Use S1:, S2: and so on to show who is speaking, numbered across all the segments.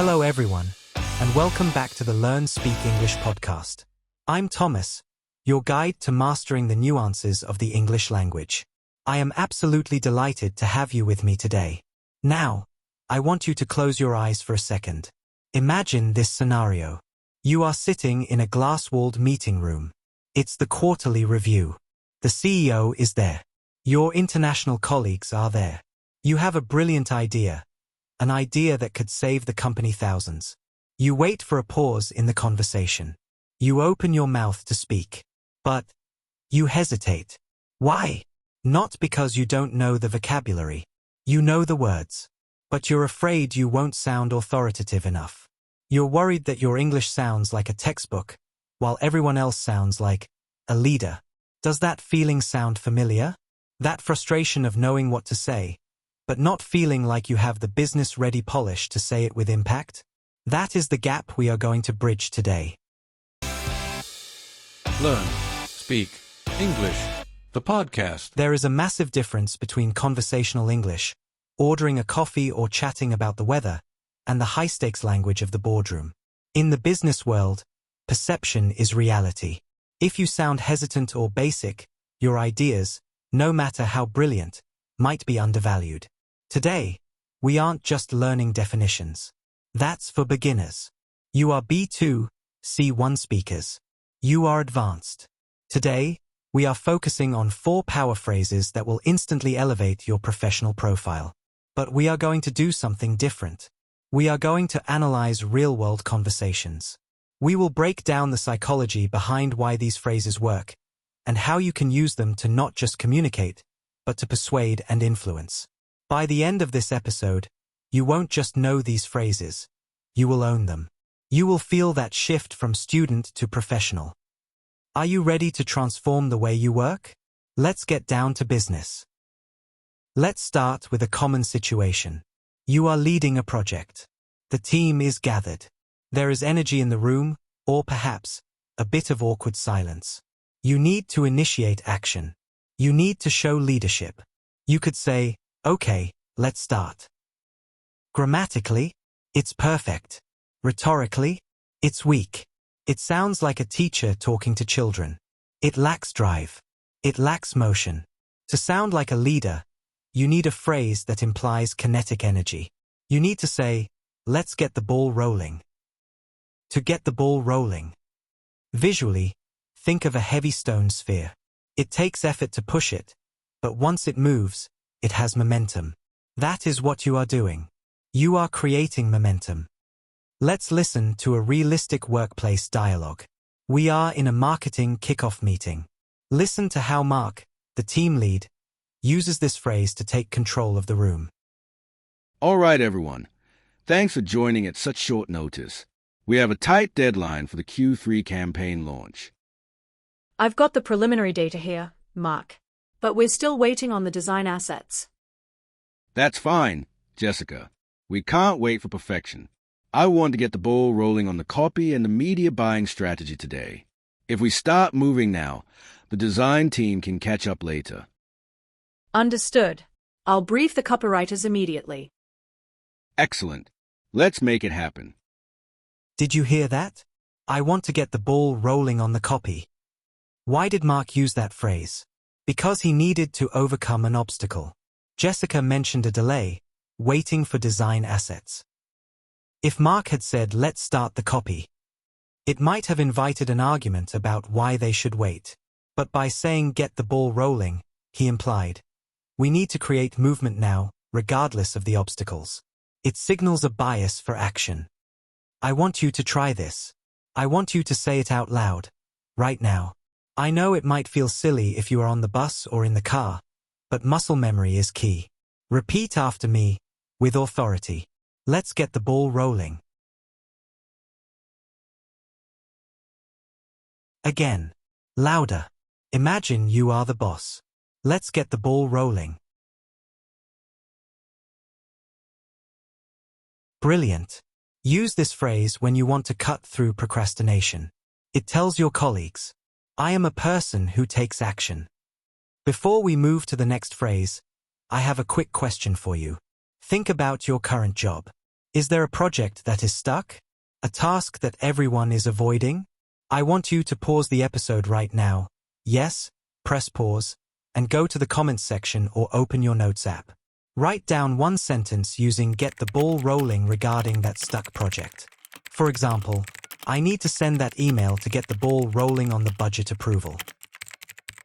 S1: Hello everyone, and welcome back to the Learn Speak English podcast. I'm Thomas, your guide to mastering the nuances of the English language. I am absolutely delighted to have you with me today. Now, I want you to close your eyes for a second. Imagine this scenario. You are sitting in a glass-walled meeting room. It's the quarterly review. The CEO is there. Your international colleagues are there. You have a brilliant idea, an idea that could save the company thousands. You wait for a pause in the conversation. You open your mouth to speak. But you hesitate. Why? Not because you don't know the vocabulary. You know the words. But you're afraid you won't sound authoritative enough. You're worried that your English sounds like a textbook, while everyone else sounds like a leader. Does that feeling sound familiar? That frustration of knowing what to say, but not feeling like you have the business-ready polish to say it with impact? That is the gap we are going to bridge today.
S2: Learn, Speak, English, the podcast.
S1: There is a massive difference between conversational English, ordering a coffee or chatting about the weather, and the high-stakes language of the boardroom. In the business world, perception is reality. If you sound hesitant or basic, your ideas, no matter how brilliant, might be undervalued. Today, we aren't just learning definitions. That's for beginners. You are B2, C1 speakers. You are advanced. Today, we are focusing on 4 power phrases that will instantly elevate your professional profile. But we are going to do something different. We are going to analyze real-world conversations. We will break down the psychology behind why these phrases work, and how you can use them to not just communicate, but to persuade and influence. By the end of this episode, you won't just know these phrases, you will own them. You will feel that shift from student to professional. Are you ready to transform the way you work? Let's get down to business. Let's start with a common situation. You are leading a project. The team is gathered. There is energy in the room, or perhaps a bit of awkward silence. You need to initiate action. You need to show leadership. You could say, "Okay, let's start." Grammatically, it's perfect. Rhetorically, it's weak. It sounds like a teacher talking to children. It lacks drive. It lacks motion. To sound like a leader, you need a phrase that implies kinetic energy. You need to say, "Let's get the ball rolling." To get the ball rolling. Visually, think of a heavy stone sphere. It takes effort to push it, but once it moves, it has momentum. That is what you are doing. You are creating momentum. Let's listen to a realistic workplace dialogue. We are in a marketing kickoff meeting. Listen to how Mark, the team lead, uses this phrase to take control of the room.
S3: All right, everyone. Thanks for joining at such short notice. We have a tight deadline for the Q3 campaign launch.
S4: I've got the preliminary data here, Mark, but we're still waiting on the design assets.
S3: That's fine, Jessica. We can't wait for perfection. I want to get the ball rolling on the copy and the media buying strategy today. If we start moving now, the design team can catch up later.
S4: Understood. I'll brief the copywriters immediately.
S3: Excellent. Let's make it happen.
S1: Did you hear that? I want to get the ball rolling on the copy. Why did Mark use that phrase? Because he needed to overcome an obstacle. Jessica mentioned a delay, waiting for design assets. If Mark had said, "Let's start the copy," it might have invited an argument about why they should wait. But by saying "get the ball rolling," he implied, "We need to create movement now, regardless of the obstacles." It signals a bias for action. I want you to try this. I want you to say it out loud, right now. I know it might feel silly if you are on the bus or in the car, but muscle memory is key. Repeat after me, with authority. Let's get the ball rolling. Again. Louder. Imagine you are the boss. Let's get the ball rolling. Brilliant. Use this phrase when you want to cut through procrastination. It tells your colleagues, "I am a person who takes action." Before we move to the next phrase, I have a quick question for you. Think about your current job. Is there a project that is stuck? A task that everyone is avoiding? I want you to pause the episode right now. Yes, press pause, and go to the comments section or open your notes app. Write down one sentence using get the ball rolling regarding that stuck project. For example, I need to send that email to get the ball rolling on the budget approval.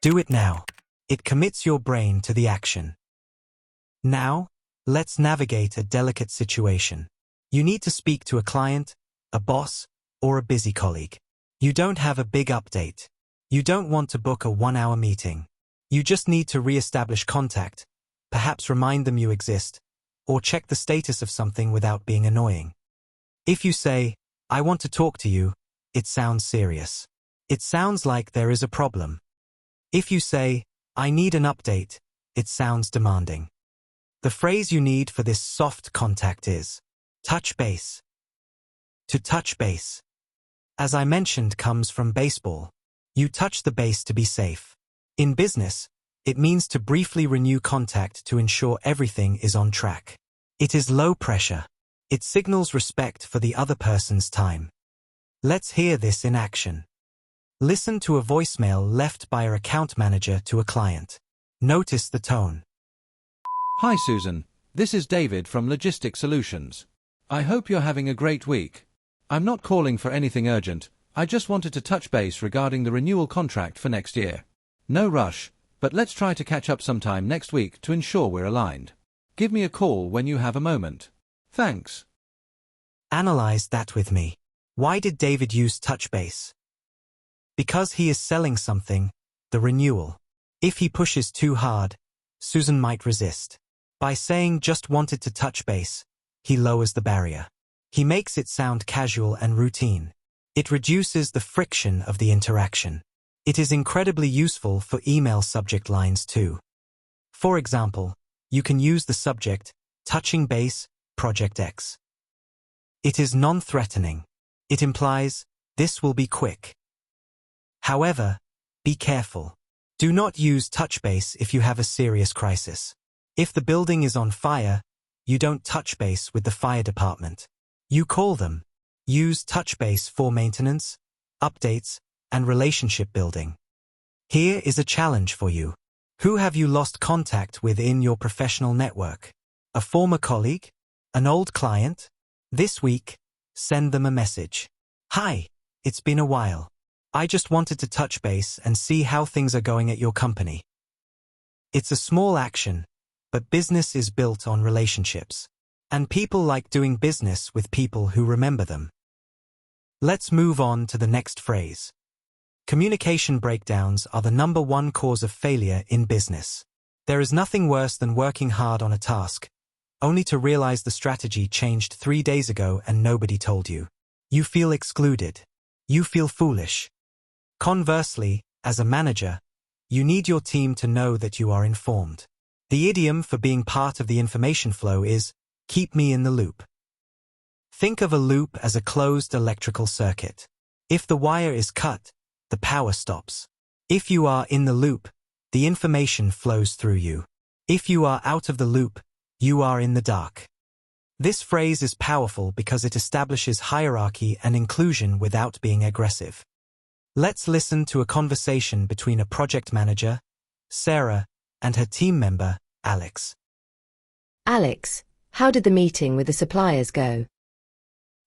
S1: Do it now. It commits your brain to the action. Now, let's navigate a delicate situation. You need to speak to a client, a boss, or a busy colleague. You don't have a big update. You don't want to book a 1-hour meeting. You just need to re-establish contact, perhaps remind them you exist, or check the status of something without being annoying. If you say, I want to talk to you, it sounds serious. It sounds like there is a problem. If you say, I need an update, it sounds demanding. The phrase you need for this soft contact is touch base. To touch base, as I mentioned, comes from baseball. You touch the base to be safe. In business, it means to briefly renew contact to ensure everything is on track. It is low pressure. It signals respect for the other person's time. Let's hear this in action. Listen to a voicemail left by our account manager to a client. Notice the tone.
S2: Hi Susan, this is David from Logistic Solutions. I hope you're having a great week. I'm not calling for anything urgent, I just wanted to touch base regarding the renewal contract for next year. No rush, but let's try to catch up sometime next week to ensure we're aligned. Give me a call when you have a moment. Thanks.
S1: Analyze that with me. Why did David use touch base? Because he is selling something, the renewal. If he pushes too hard, Susan might resist. By saying just wanted to touch base, he lowers the barrier. He makes it sound casual and routine. It reduces the friction of the interaction. It is incredibly useful for email subject lines too. For example, you can use the subject, touching base, Project X. It is non-threatening. It implies, this will be quick. However, be careful. Do not use touch base if you have a serious crisis. If the building is on fire, you don't touch base with the fire department. You call them. Use touch base for maintenance, updates, and relationship building. Here is a challenge for you. Who have you lost contact with in your professional network? A former colleague? An old client? This week, send them a message. Hi, it's been a while. I just wanted to touch base and see how things are going at your company. It's a small action, but business is built on relationships. And people like doing business with people who remember them. Let's move on to the next phrase. Communication breakdowns are the #1 cause of failure in business. There is nothing worse than working hard on a task, only to realize the strategy changed 3 days ago and nobody told you. You feel excluded. You feel foolish. Conversely, as a manager, you need your team to know that you are informed. The idiom for being part of the information flow is, keep me in the loop. Think of a loop as a closed electrical circuit. If the wire is cut, the power stops. If you are in the loop, the information flows through you. If you are out of the loop, you are in the dark. This phrase is powerful because it establishes hierarchy and inclusion without being aggressive. Let's listen to a conversation between a project manager, Sarah, and her team member, Alex.
S5: Alex, how did the meeting with the suppliers go?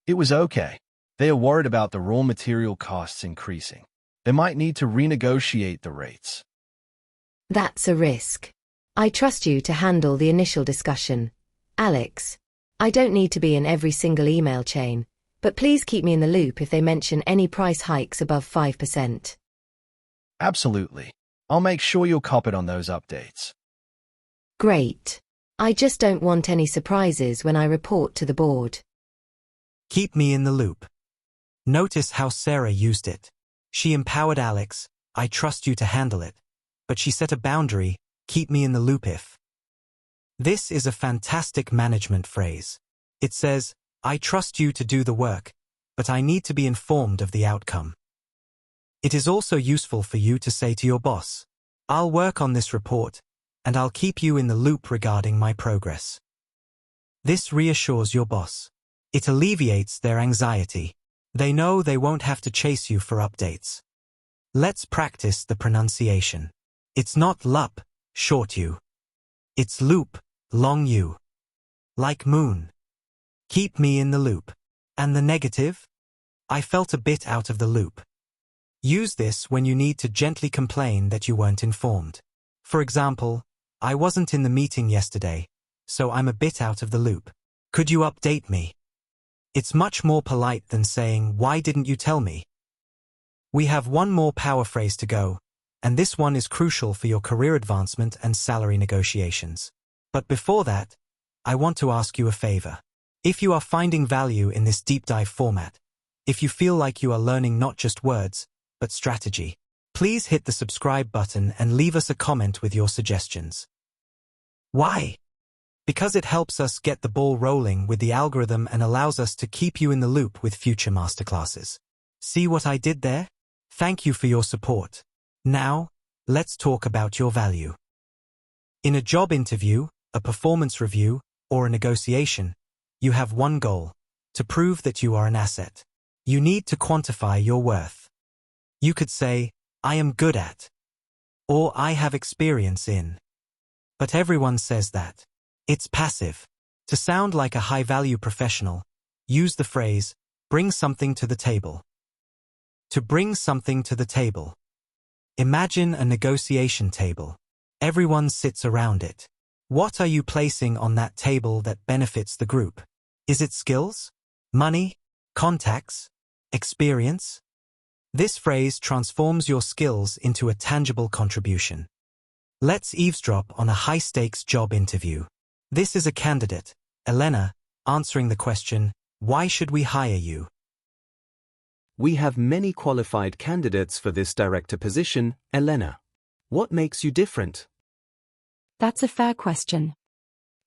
S6: It was okay. They are worried about the raw material costs increasing. They might need to renegotiate the rates.
S5: That's a risk. I trust you to handle the initial discussion. Alex, I don't need to be in every single email chain, but please keep me in the loop if they mention any price hikes above 5%.
S6: Absolutely. I'll make sure you're copied on those updates.
S5: Great. I just don't want any surprises when I report to the board.
S1: Keep me in the loop. Notice how Sarah used it. She empowered Alex, I trust you to handle it. But she set a boundary, keep me in the loop if. This is a fantastic management phrase. It says, I trust you to do the work, but I need to be informed of the outcome. It is also useful for you to say to your boss, I'll work on this report, and I'll keep you in the loop regarding my progress. This reassures your boss. It alleviates their anxiety. They know they won't have to chase you for updates. Let's practice the pronunciation. It's not lup, short U. It's loop, long U. Like moon. Keep me in the loop. And the negative? I felt a bit out of the loop. Use this when you need to gently complain that you weren't informed. For example, I wasn't in the meeting yesterday, so I'm a bit out of the loop. Could you update me? It's much more polite than saying, why didn't you tell me? We have one more power phrase to go, and this one is crucial for your career advancement and salary negotiations. But before that, I want to ask you a favor. If you are finding value in this deep dive format, if you feel like you are learning not just words, but strategy, please hit the subscribe button and leave us a comment with your suggestions. Why? Because it helps us get the ball rolling with the algorithm and allows us to keep you in the loop with future masterclasses. See what I did there? Thank you for your support. Now, let's talk about your value. In a job interview, a performance review, or a negotiation, you have one goal: to prove that you are an asset. You need to quantify your worth. You could say, I am good at, or I have experience in. But everyone says that. It's passive. To sound like a high-value professional, use the phrase, bring something to the table. To bring something to the table. Imagine a negotiation table. Everyone sits around it. What are you placing on that table that benefits the group? Is it skills? Money? Contacts? Experience? This phrase transforms your skills into a tangible contribution. Let's eavesdrop on a high-stakes job interview. This is a candidate, Elena, answering the question, why should we hire you?
S7: We have many qualified candidates for this director position, Elena. What makes you different?
S8: That's a fair question.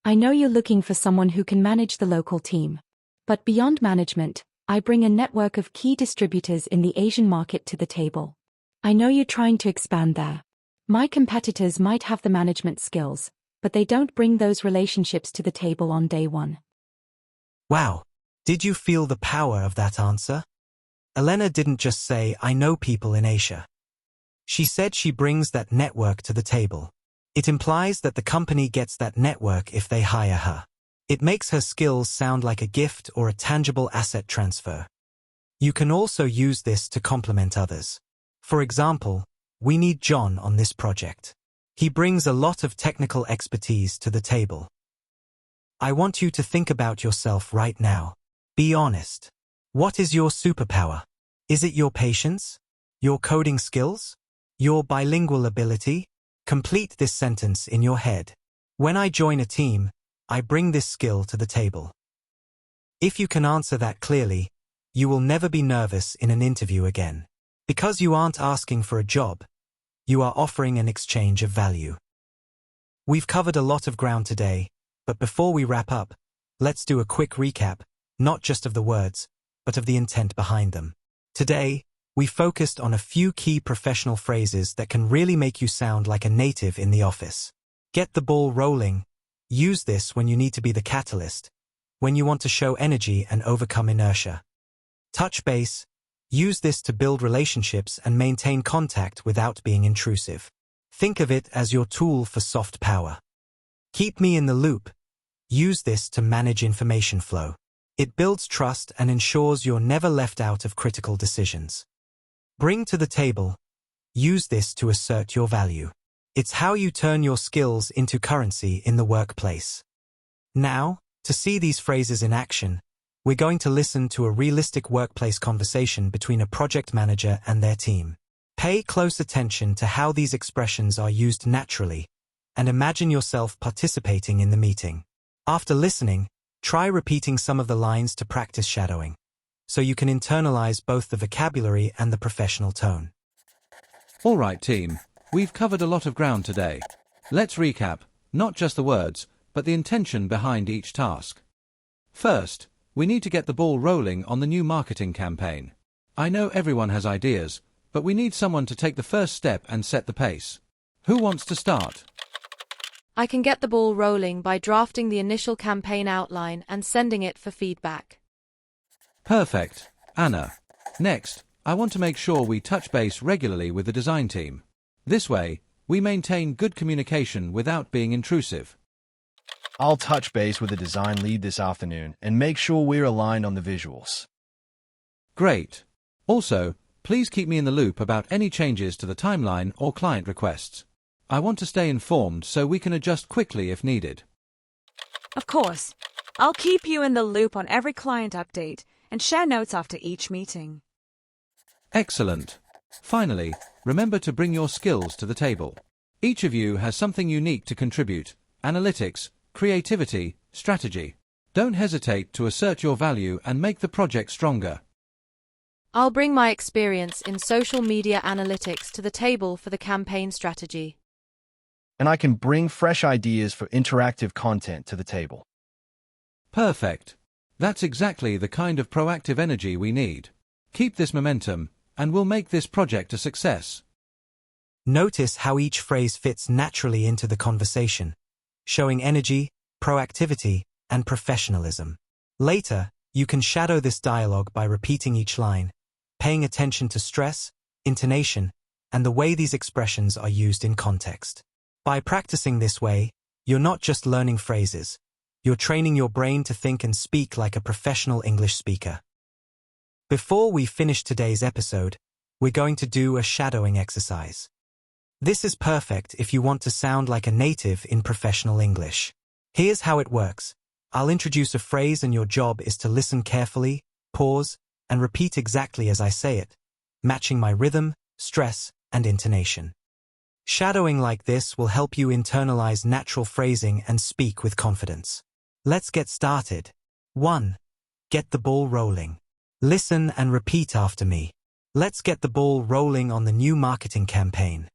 S8: I know you're looking for someone who can manage the local team. But beyond management, I bring a network of key distributors in the Asian market to the table. I know you're trying to expand there. My competitors might have the management skills, but they don't bring those relationships to the table on day one.
S1: Wow, did you feel the power of that answer? Elena didn't just say, I know people in Asia. She said she brings that network to the table. It implies that the company gets that network if they hire her. It makes her skills sound like a gift or a tangible asset transfer. You can also use this to complement others. For example, we need John on this project. He brings a lot of technical expertise to the table. I want you to think about yourself right now. Be honest. What is your superpower? Is it your patience? Your coding skills? Your bilingual ability? Complete this sentence in your head. When I join a team, I bring this skill to the table. If you can answer that clearly, you will never be nervous in an interview again. Because you aren't asking for a job, you are offering an exchange of value. We've covered a lot of ground today, but before we wrap up, let's do a quick recap, not just of the words, but of the intent behind them. Today, we focused on a few key professional phrases that can really make you sound like a native in the office. Get the ball rolling. Use this when you need to be the catalyst, when you want to show energy and overcome inertia. Touch base. Use this to build relationships and maintain contact without being intrusive. Think of it as your tool for soft power. Keep me in the loop. Use this to manage information flow. It builds trust and ensures you're never left out of critical decisions. Bring to the table. Use this to assert your value. It's how you turn your skills into currency in the workplace. Now, to see these phrases in action, we're going to listen to a realistic workplace conversation between a project manager and their team. Pay close attention to how these expressions are used naturally, and imagine yourself participating in the meeting. After listening, try repeating some of the lines to practice shadowing, so you can internalize both the vocabulary and the professional tone.
S2: All right, team. We've covered a lot of ground today. Let's recap, not just the words, but the intention behind each task. First, we need to get the ball rolling on the new marketing campaign. I know everyone has ideas, but we need someone to take the first step and set the pace. Who wants to start?
S4: I can get the ball rolling by drafting the initial campaign outline and sending it for feedback.
S2: Perfect, Anna. Next, I want to make sure we touch base regularly with the design team. This way, we maintain good communication without being intrusive.
S6: I'll touch base with the design lead this afternoon and make sure we're aligned on the visuals.
S2: Great. Also, please keep me in the loop about any changes to the timeline or client requests. I want to stay informed so we can adjust quickly if needed.
S9: Of course. I'll keep you in the loop on every client update and share notes after each meeting.
S2: Excellent. Finally, remember to bring your skills to the table. Each of you has something unique to contribute: analytics, creativity, strategy. Don't hesitate to assert your value and make the project stronger.
S4: I'll bring my experience in social media analytics to the table for the campaign strategy.
S6: And I can bring fresh ideas for interactive content to the table.
S2: Perfect. That's exactly the kind of proactive energy we need. Keep this momentum, and we'll make this project a success.
S1: Notice how each phrase fits naturally into the conversation, showing energy, proactivity, and professionalism. Later, you can shadow this dialogue by repeating each line, paying attention to stress, intonation, and the way these expressions are used in context. By practicing this way, you're not just learning phrases, you're training your brain to think and speak like a professional English speaker. Before we finish today's episode, we're going to do a shadowing exercise. This is perfect if you want to sound like a native in professional English. Here's how it works. I'll introduce a phrase and your job is to listen carefully, pause, and repeat exactly as I say it, matching my rhythm, stress, and intonation. Shadowing like this will help you internalize natural phrasing and speak with confidence. Let's get started. 1. Get the ball rolling. Listen and repeat after me. Let's get the ball rolling on the new marketing campaign.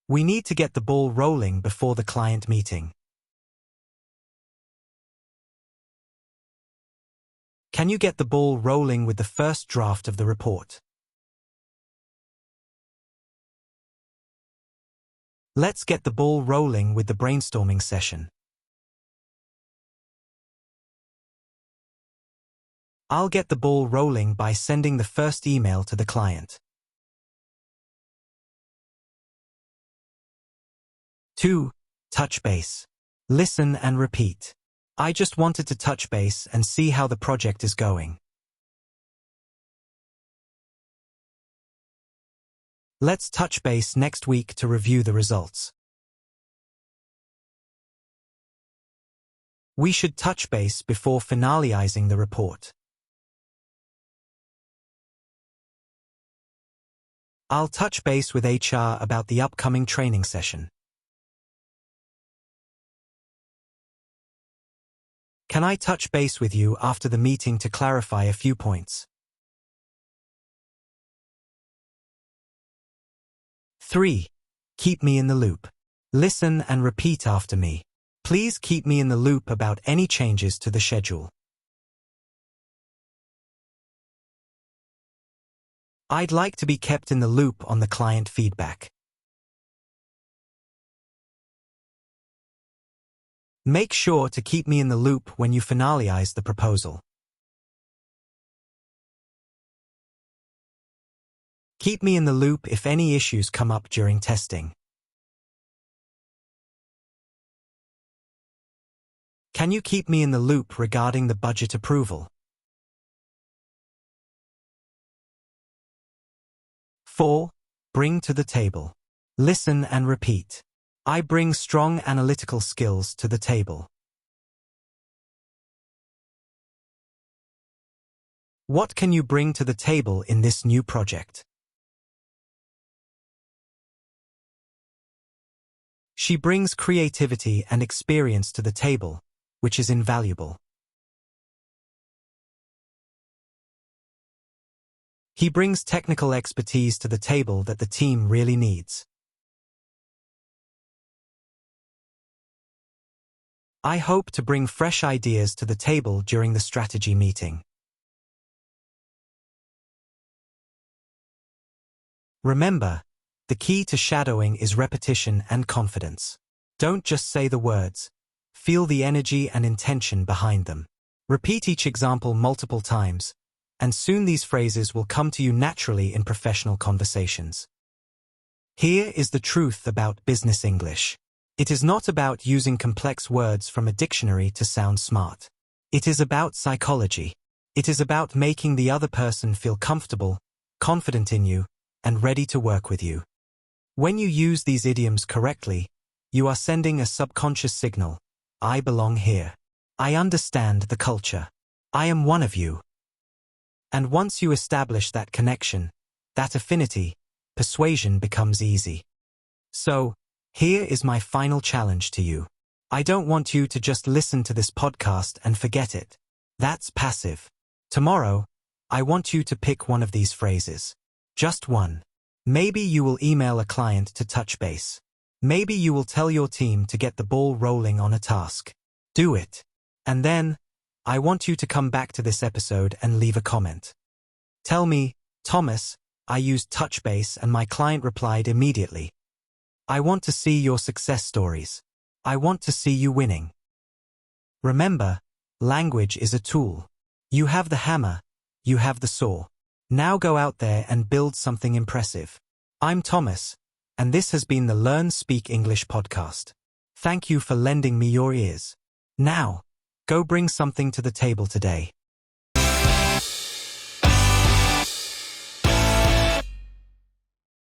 S1: We need to get the ball rolling before the client meeting. Can you get the ball rolling with the first draft of the report? Let's get the ball rolling with the brainstorming session. I'll get the ball rolling by sending the first email to the client. 2. Touch base. Listen and repeat. I just wanted to touch base and see how the project is going. Let's touch base next week to review the results. We should touch base before finalizing the report. I'll touch base with HR about the upcoming training session. Can I touch base with you after the meeting to clarify a few points? 3. Keep me in the loop. Listen and repeat after me. Please keep me in the loop about any changes to the schedule. I'd like to be kept in the loop on the client feedback. Make sure to keep me in the loop when you finalize the proposal. Keep me in the loop if any issues come up during testing. Can you keep me in the loop regarding the budget approval? 4. Bring to the table. Listen and repeat. I bring strong analytical skills to the table. What can you bring to the table in this new project? She brings creativity and experience to the table, which is invaluable. He brings technical expertise to the table that the team really needs. I hope to bring fresh ideas to the table during the strategy meeting. Remember, the key to shadowing is repetition and confidence. Don't just say the words. Feel the energy and intention behind them. Repeat each example multiple times, and soon these phrases will come to you naturally in professional conversations. Here is the truth about business English. It is not about using complex words from a dictionary to sound smart. It is about psychology. It is about making the other person feel comfortable, confident in you, and ready to work with you. When you use these idioms correctly, you are sending a subconscious signal. I belong here. I understand the culture. I am one of you. And once you establish that connection, that affinity, persuasion becomes easy. So, here is my final challenge to you. I don't want you to just listen to this podcast and forget it. That's passive. Tomorrow, I want you to pick one of these phrases. Just one. Maybe you will email a client to touch base. Maybe you will tell your team to get the ball rolling on a task. Do it. And then, I want you to come back to this episode and leave a comment. Tell me, Thomas, I used touch base and my client replied immediately. I want to see your success stories. I want to see you winning. Remember, language is a tool. You have the hammer, you have the saw. Now go out there and build something impressive. I'm Thomas, and this has been the Learn Speak English podcast. Thank you for lending me your ears. Now, go bring something to the table today.